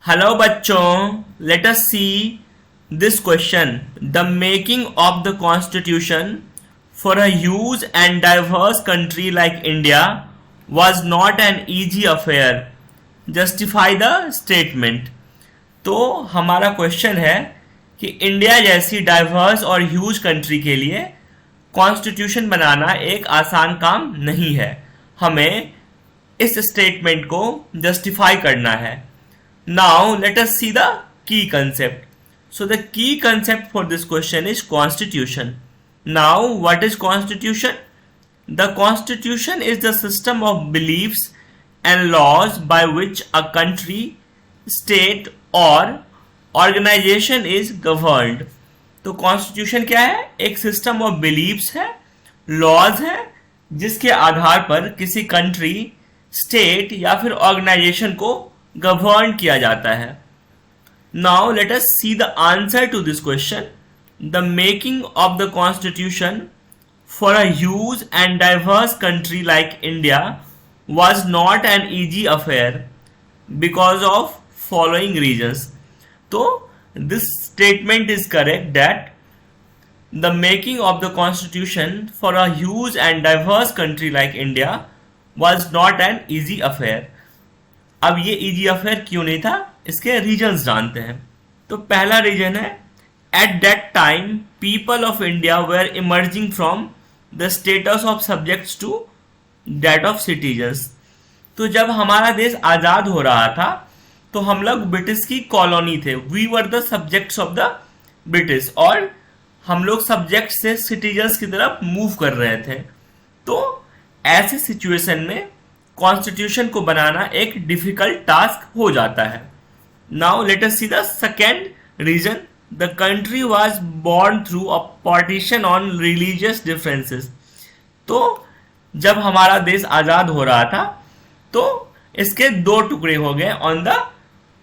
Hello बच्चों, late us see this question. The making of the constitution for a huge and diverse country like India was not an easy affair. Justify the statement. तो हमारा question है कि India जैसी diverse और huge country के लिए constitution बनाना एक आसान काम नहीं है. हमें इस स्टेटमेंट को जस्टिफाई करना है. Now let us see the key concept. So the key concept for this question is constitution. Now what is constitution? The constitution is the system of beliefs and laws by which a country, state or organization is governed. तो constitution क्या है? एक system of beliefs है, laws है, जिसके आधार पर किसी country, state या फिर ऑर्गेनाइजेशन को गवर्न किया जाता है. Now let us see the answer to this question. The making of the constitution for a huge and diverse country like India was not an easy affair because of following reasons. So this statement is correct that the making of the constitution for a huge and diverse country like India was not an easy affair. अब ये easy affair क्यों नहीं था, इसके reasons जानते हैं. तो पहला रीजन है, at that time people of India were emerging from the status of subjects to that of citizens. तो जब हमारा देश आज़ाद हो रहा था तो हम लोग ब्रिटिश की कॉलोनी थे. We were the subjects of the British, और हम लोग सब्जेक्ट से सिटीजन्स की तरफ मूव कर रहे थे. तो ऐसी सिचुएशन में कॉन्स्टिट्यूशन को बनाना एक डिफिकल्ट टास्क हो जाता है. Now let us see the second reason. The country was born through a partition on religious differences. तो जब हमारा देश आज़ाद हो रहा था तो इसके दो टुकड़े हो गए on the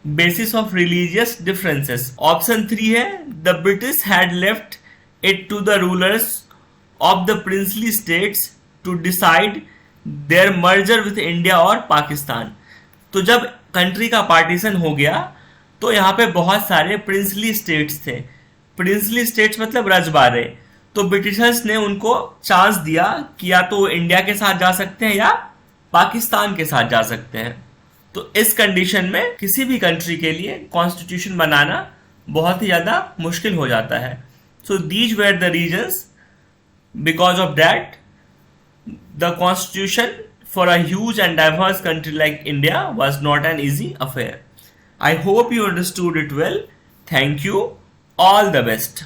basis of religious differences. Option 3 है, the British had left it to the rulers of the princely states to decide their merger with India और पाकिस्तान. तो जब कंट्री का पार्टीशन हो गया तो यहाँ पे बहुत सारे प्रिंसली स्टेट्स थे. प्रिंसली स्टेट्स मतलब रजबारे. तो ब्रिटिशर्स ने उनको चांस दिया कि या तो इंडिया के साथ जा सकते हैं या पाकिस्तान के साथ जा सकते हैं. तो इस कंडीशन में किसी भी कंट्री के लिए कॉन्स्टिट्यूशन बनाना बहुत ही ज़्यादा मुश्किल हो जाता है. So these were the reasons. Because of that the constitution for a huge and diverse country like India was not an easy affair. I hope you understood it well. Thank you. All the best.